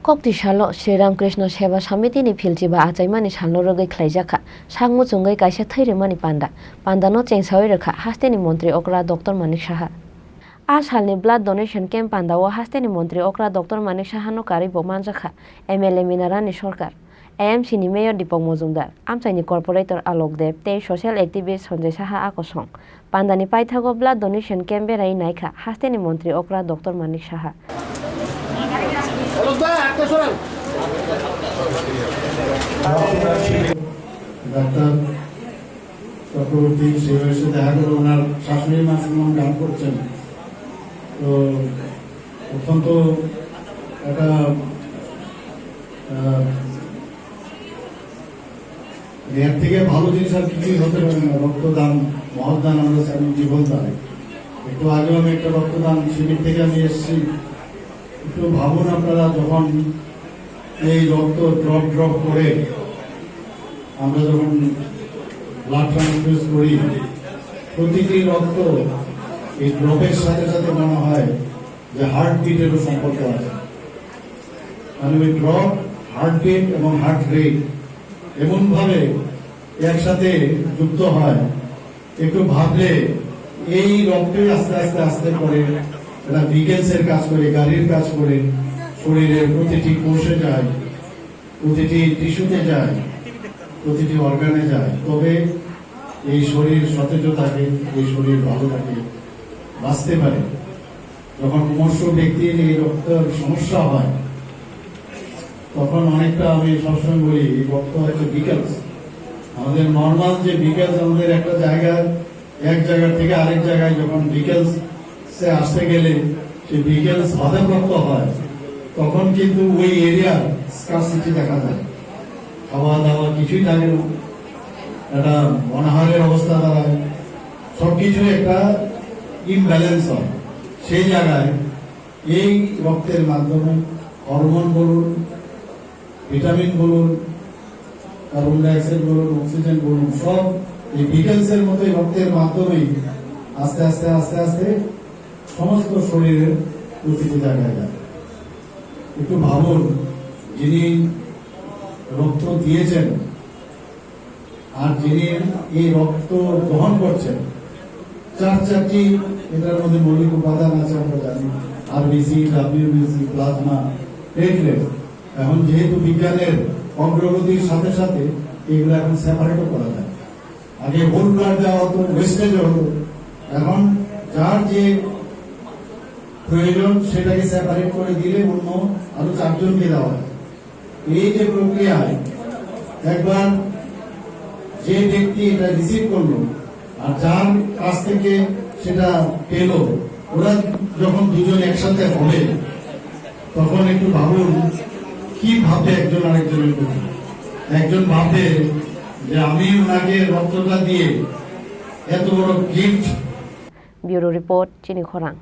Kokti Shalo, Sri Ramkrishna Seva Samitini Philjiba Achaimani Shalo Rogai Khlaijaka, Sangmu Chungai Kaisa Thairimani Panda, Pandano Chengsawirakha, Hasteni Montri Okra Dr. Manik Shaha. Ashalni blood donation camp Pandawa Hasteni Montri Okra Dr. Manik Shahano Karibo Manjakha, MLA Minarani Sorkar, AMC ni Mayor Dipok Mozumdar, Amchaini Corporator Alok Deb, Te social activist Sanjay Saha Akosong, Pandani Paithago blood donation camp Berai Naika, Hasteni Montri Okra Dr. Manik Shaha. Doctor Chakraborty সেভাবে দেখা গেল ওনার শাশুড়ি মা গান করছেন, তো অত্যন্ত একটা এর থেকে ভালো জিনিস আর কিছুই হতে পারে না। রক্তদান মহৎদান আমরা জীবন দান। একটু আগে আমি একটা রক্তদান শিবির থেকে আমি এসেছি। একটু ভাবুন আপনারা, যখন এই রক্ত ড্রপ করে আমরা যখন ব্লাড ট্রান্সফিউজ করি, প্রতিটি রক্ত এই ড্রপের সাথে সাথে মনে হয় যে হার্টবিটেরও সম্পর্ক আছে। মানে ওই ড্রপ, হার্টবিট এবং হার্ট রেট এমন ভাবে একসাথে যুক্ত হয়। একটু ভাবলে এই রক্তই আস্তে আস্তে আস্তে করে এটা ভিকেলসের কাজ করে, গাড়ির কাজ করে, শরীরের প্রতিটি কোষে যায়, প্রতিটি টিস্যুতে যায়, প্রতিটি অর্গানে যায়। তবে এই শরীর সতেজ থাকে, এই শরীর ভালো থাকে, বাঁচতে পারে। যখন মুমূর্ষ ব্যক্তির এই রক্তের সমস্যা হয়, তখন অনেকটা আমি সবসময় বলি এই রক্ত হচ্ছে ভিকেলস। আমাদের নর্মাল যে ভিকেলস, আমাদের একটা জায়গায় এক জায়গা থেকে আরেক জায়গায় যখন ভিকেলস আসতে গেলে সেই ভিকেলস বাধাপ্রাপ্ত হয়, তখন কিন্তু ওই এরিয়ার স্কারসিটি দেখা যায়। খাওয়া দাওয়া কিছুই থাকে না, একটা অনাহারের অবস্থা দাঁড়ায়, সবকিছু একটা ইমব্যালেন্স হয়। সেই জায়গায় এই রক্তের মাধ্যমে হরমোন বলুন, ভিটামিন বলুন, কার্বন ডাইঅক্সাইড বলুন, অক্সিজেন বলুন, সব এই ভিকেলসের মতোই রক্তের মাধ্যমেই আস্তে আস্তে আস্তে আস্তে সমস্ত শরীরের প্রতিটি জায়গায় যায়। একটু ভাবুন, যিনি রক্ত দিয়েছেন আর যিনি এই রক্ত গ্রহণ করছেন, চারটি এটার মধ্যে মৌলিক উপাদান আছে আমরা জানি, আরবিসি, ডাব্লিউবিসি, প্লাজমা, প্লেটলেট। এখন যেহেতু বিজ্ঞানের অগ্রগতির সাথে সাথে এগুলো এখন সেপারেটও করা যায়। আগে হোল ব্লাড দেওয়া হতো, ওয়েস্টেজ হতো, এখন যার যে প্রয়োজন সেটাকে সেপারেট করে দিলে অন্য আরো 4 জনকে দেওয়া হয়। এই যে প্রক্রিয়ায় একবার যে ব্যক্তি এটা রিসিভ করলো আর যার কাছ থেকে সেটা পেল, ওরা যখন দুজন একসাথে হবে, তখন একটু ভাবুন কি ভাববে একজন আরেকজনের প্রতি। একজন ভাববে যে আমি ওনাকে রক্তটা দিয়ে এত বড় গিফট। ব্যুরো রিপোর্ট, চিনি খোরাং।